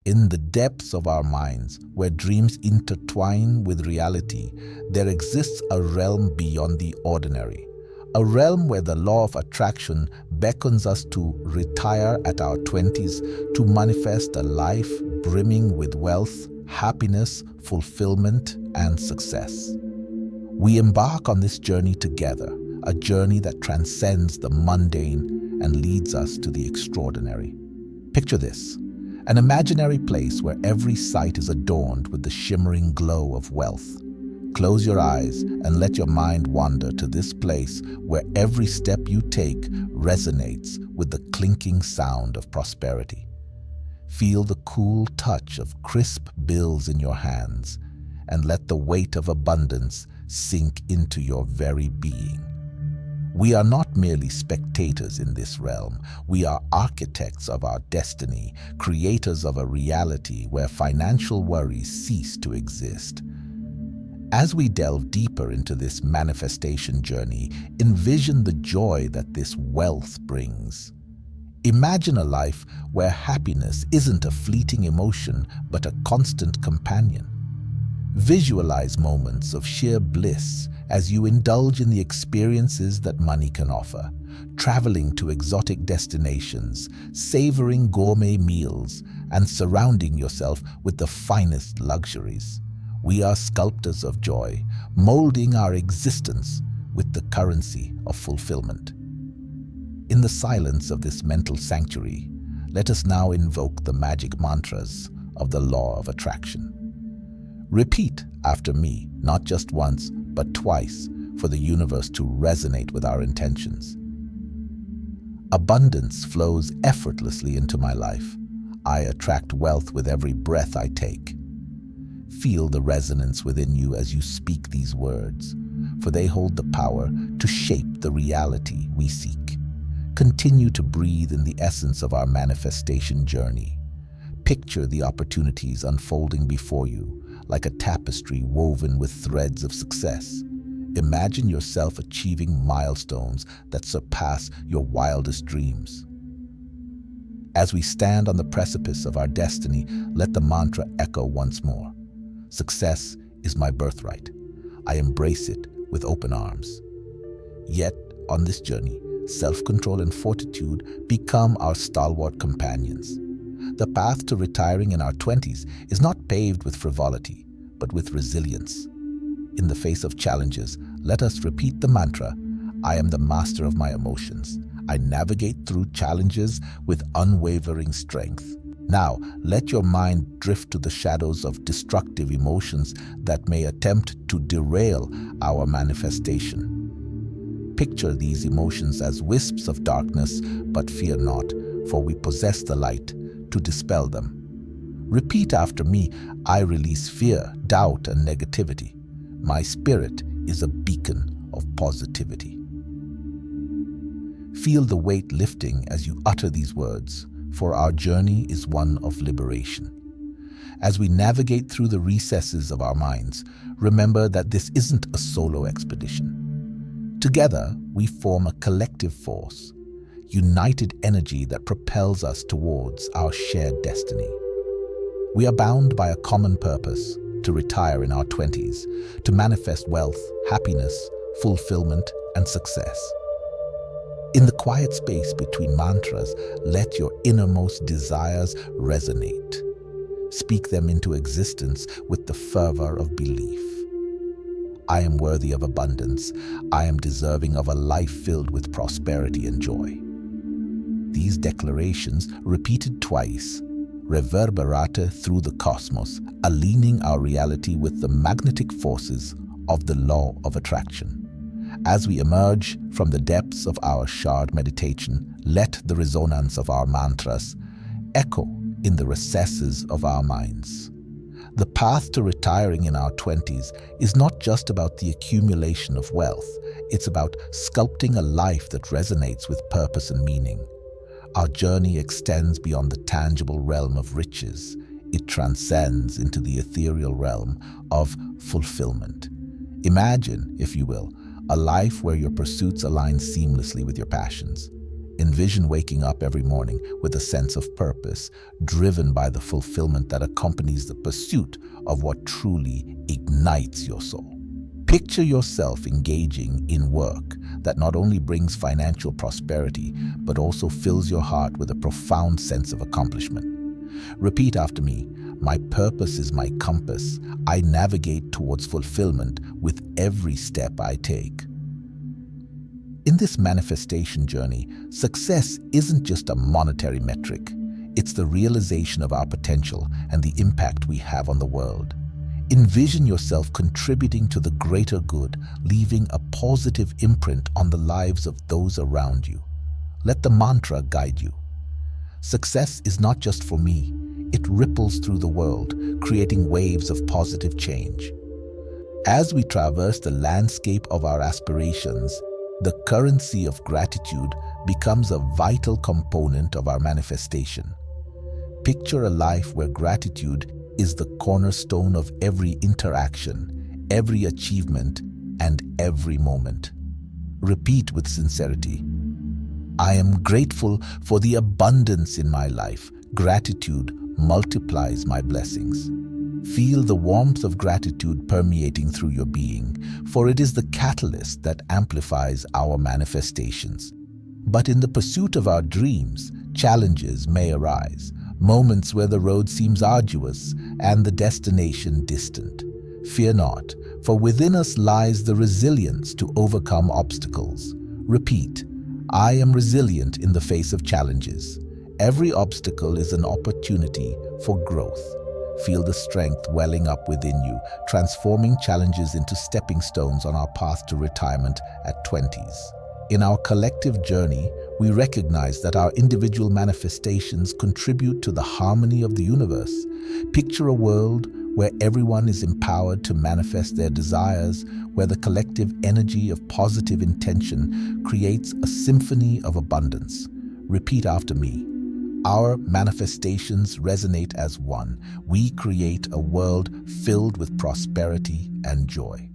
In the depths of our minds, where dreams intertwine with reality, there exists a realm beyond the ordinary. A realm where the law of attraction beckons us to retire at our 20s to manifest a life brimming with wealth, happiness, fulfillment, and success. We embark on this journey together, a journey that transcends the mundane and leads us to the extraordinary. Picture this: an imaginary place where every sight is adorned with the shimmering glow of wealth. Close your eyes and let your mind wander to this place where every step you take resonates with the clinking sound of prosperity. Feel the cool touch of crisp bills in your hands and let the weight of abundance sink into your very being. We are not merely spectators in this realm. We are architects of our destiny, creators of a reality where financial worries cease to exist. As we delve deeper into this manifestation journey, envision the joy that this wealth brings. Imagine a life where happiness isn't a fleeting emotion, but a constant companion. Visualize moments of sheer bliss as you indulge in the experiences that money can offer, traveling to exotic destinations, savoring gourmet meals, and surrounding yourself with the finest luxuries. We are sculptors of joy, molding our existence with the currency of fulfillment. In the silence of this mental sanctuary, let us now invoke the magic mantras of the law of attraction. Repeat after me, not just once, but twice, for the universe to resonate with our intentions. Abundance flows effortlessly into my life. I attract wealth with every breath I take. Feel the resonance within you as you speak these words, for they hold the power to shape the reality we seek. Continue to breathe in the essence of our manifestation journey. Picture the opportunities unfolding before you, like a tapestry woven with threads of success. Imagine yourself achieving milestones that surpass your wildest dreams. As we stand on the precipice of our destiny, let the mantra echo once more. Success is my birthright. I embrace it with open arms. Yet, on this journey, self-control and fortitude become our stalwart companions. The path to retiring in our 20s is not paved with frivolity, but with resilience. In the face of challenges, let us repeat the mantra, I am the master of my emotions. I navigate through challenges with unwavering strength. Now, let your mind drift to the shadows of destructive emotions that may attempt to derail our manifestation. Picture these emotions as wisps of darkness, but fear not, for we possess the light to dispel them. Repeat after me, I release fear, doubt, and negativity. My spirit is a beacon of positivity. Feel the weight lifting as you utter these words, for our journey is one of liberation. As we navigate through the recesses of our minds, remember that this isn't a solo expedition. Together, we form a collective force, united energy that propels us towards our shared destiny. We are bound by a common purpose: to retire in our 20s, to manifest wealth, happiness, fulfillment, and success. In the quiet space between mantras, let your innermost desires resonate. Speak them into existence with the fervor of belief. I am worthy of abundance. I am deserving of a life filled with prosperity and joy. These declarations, repeated twice, reverberate through the cosmos, aligning our reality with the magnetic forces of the law of attraction. As we emerge from the depths of our shard meditation, let the resonance of our mantras echo in the recesses of our minds. The path to retiring in our 20s is not just about the accumulation of wealth. It's about sculpting a life that resonates with purpose and meaning. Our journey extends beyond the tangible realm of riches. It transcends into the ethereal realm of fulfillment. Imagine, if you will, a life where your pursuits align seamlessly with your passions. Envision waking up every morning with a sense of purpose, driven by the fulfillment that accompanies the pursuit of what truly ignites your soul. Picture yourself engaging in work that not only brings financial prosperity, but also fills your heart with a profound sense of accomplishment. Repeat after me: my purpose is my compass. I navigate towards fulfillment with every step I take. In this manifestation journey, success isn't just a monetary metric. It's the realization of our potential and the impact we have on the world. Envision yourself contributing to the greater good, leaving a positive imprint on the lives of those around you. Let the mantra guide you. Success is not just for me. It ripples through the world, creating waves of positive change. As we traverse the landscape of our aspirations, the currency of gratitude becomes a vital component of our manifestation. Picture a life where gratitude is the cornerstone of every interaction, every achievement, and every moment. Repeat with sincerity: I am grateful for the abundance in my life. Gratitude multiplies my blessings. Feel the warmth of gratitude permeating through your being, for it is the catalyst that amplifies our manifestations. But in the pursuit of our dreams, challenges may arise, moments where the road seems arduous and the destination distant. Fear not, for within us lies the resilience to overcome obstacles. Repeat: I am resilient in the face of challenges. Every obstacle is an opportunity for growth. Feel the strength welling up within you, transforming challenges into stepping stones on our path to retirement at 20s. In our collective journey, we recognize that our individual manifestations contribute to the harmony of the universe. Picture a world where everyone is empowered to manifest their desires, where the collective energy of positive intention creates a symphony of abundance. Repeat after me: our manifestations resonate as one. We create a world filled with prosperity and joy.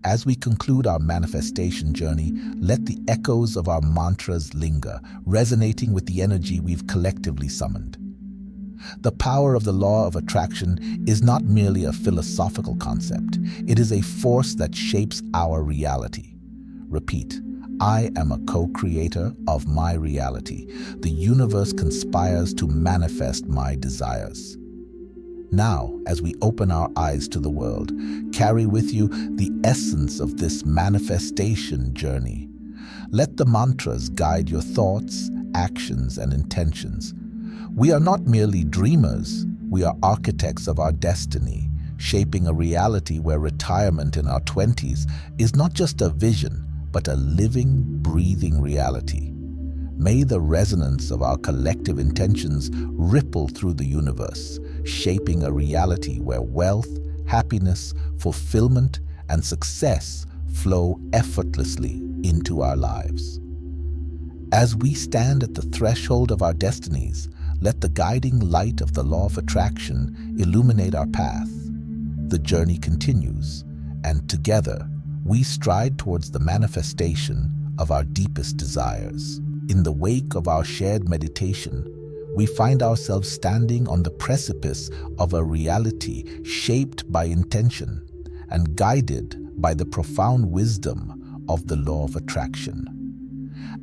As we conclude our manifestation journey, let the echoes of our mantras linger, resonating with the energy we've collectively summoned. The power of the law of attraction is not merely a philosophical concept. It is a force that shapes our reality. Repeat: I am a co-creator of my reality. The universe conspires to manifest my desires. Now, as we open our eyes to the world, carry with you the essence of this manifestation journey. Let the mantras guide your thoughts, actions, and intentions. We are not merely dreamers, we are architects of our destiny, shaping a reality where retirement in our 20s is not just a vision, but a living, breathing reality. May the resonance of our collective intentions ripple through the universe, shaping a reality where wealth, happiness, fulfillment, and success flow effortlessly into our lives. As we stand at the threshold of our destinies, let the guiding light of the law of attraction illuminate our path. The journey continues, and together, we stride towards the manifestation of our deepest desires. In the wake of our shared meditation, we find ourselves standing on the precipice of a reality shaped by intention and guided by the profound wisdom of the law of attraction.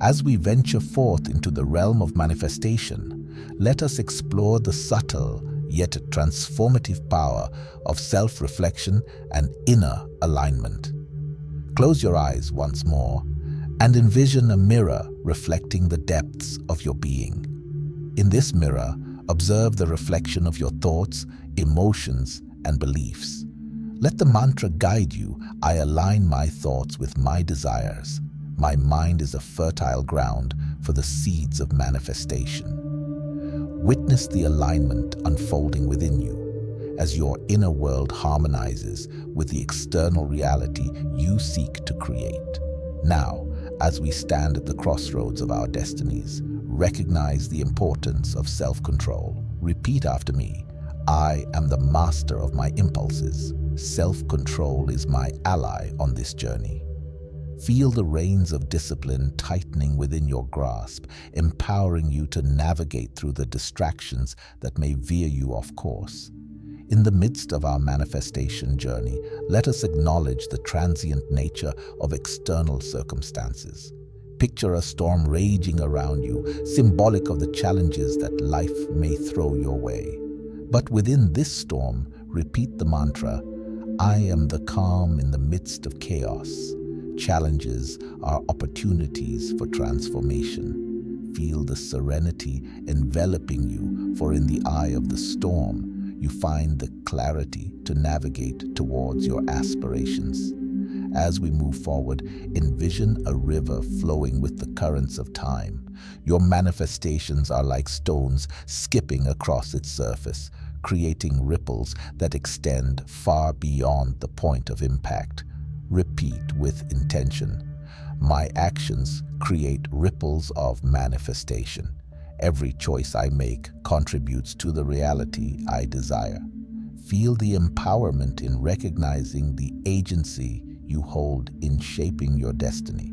As we venture forth into the realm of manifestation, let us explore the subtle yet transformative power of self-reflection and inner alignment. Close your eyes once more and envision a mirror reflecting the depths of your being. In this mirror, observe the reflection of your thoughts, emotions, and beliefs. Let the mantra guide you: I align my thoughts with my desires. My mind is a fertile ground for the seeds of manifestation. Witness the alignment unfolding within you as your inner world harmonizes with the external reality you seek to create. Now, as we stand at the crossroads of our destinies, recognize the importance of self-control. Repeat after me: I am the master of my impulses. Self-control is my ally on this journey. Feel the reins of discipline tightening within your grasp, empowering you to navigate through the distractions that may veer you off course. In the midst of our manifestation journey, let us acknowledge the transient nature of external circumstances. Picture a storm raging around you, symbolic of the challenges that life may throw your way. But within this storm, repeat the mantra, I am the calm in the midst of chaos. Challenges are opportunities for transformation. Feel the serenity enveloping you, for in the eye of the storm, you find the clarity to navigate towards your aspirations. As we move forward, envision a river flowing with the currents of time. Your manifestations are like stones skipping across its surface, creating ripples that extend far beyond the point of impact. Repeat with intention. My actions create ripples of manifestation. Every choice I make contributes to the reality I desire. Feel the empowerment in recognizing the agency you hold in shaping your destiny.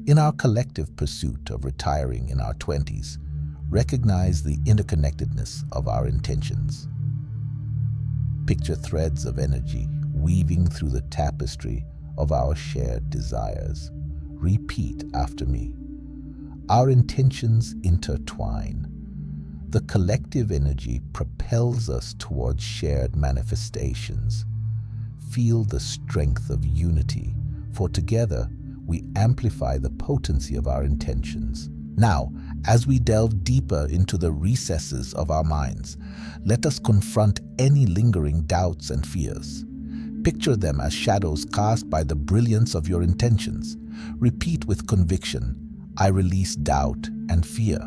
In our collective pursuit of retiring in our 20s, recognize the interconnectedness of our intentions. Picture threads of energy weaving through the tapestry of our shared desires. Repeat after me. Our intentions intertwine. The collective energy propels us towards shared manifestations. Feel the strength of unity, for together we amplify the potency of our intentions. Now, as we delve deeper into the recesses of our minds, let us confront any lingering doubts and fears. Picture them as shadows cast by the brilliance of your intentions. Repeat with conviction, I release doubt and fear.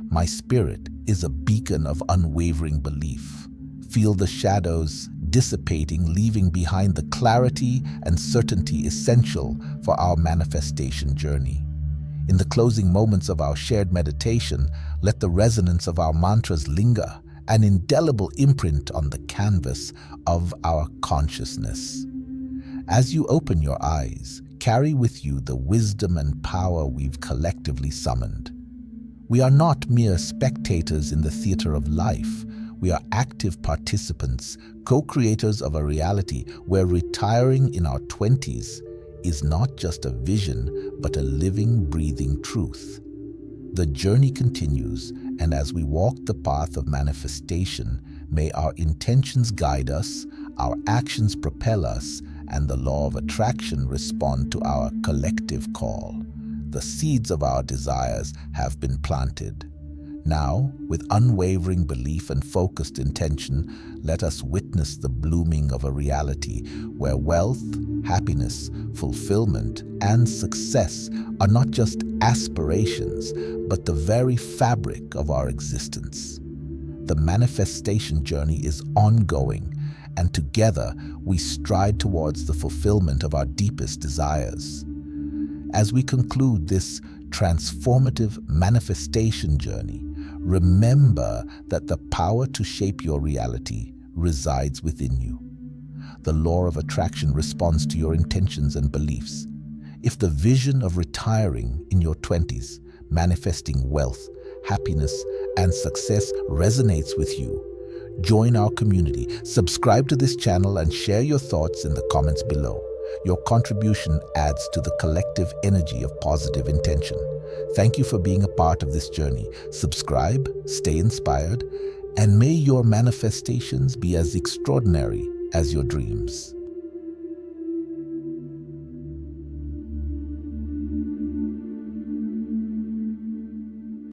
My spirit is a beacon of unwavering belief. Feel the shadows dissipating, leaving behind the clarity and certainty essential for our manifestation journey. In the closing moments of our shared meditation, let the resonance of our mantras linger, an indelible imprint on the canvas of our consciousness. As you open your eyes, carry with you the wisdom and power we've collectively summoned. We are not mere spectators in the theater of life. We are active participants, co-creators of a reality where retiring in our 20s is not just a vision, but a living, breathing truth. The journey continues, and as we walk the path of manifestation, may our intentions guide us, our actions propel us, and the law of attraction respond to our collective call. The seeds of our desires have been planted. Now, with unwavering belief and focused intention, let us witness the blooming of a reality where wealth, happiness, fulfillment, and success are not just aspirations, but the very fabric of our existence. The manifestation journey is ongoing, and together we stride towards the fulfillment of our deepest desires. As we conclude this transformative manifestation journey, remember that the power to shape your reality resides within you. The law of attraction responds to your intentions and beliefs. If the vision of retiring in your 20s, manifesting wealth, happiness, and success resonates with you, join our community, subscribe to this channel, and share your thoughts in the comments below. Your contribution adds to the collective energy of positive intention. Thank you for being a part of this journey. Subscribe, stay inspired, and may your manifestations be as extraordinary as your dreams.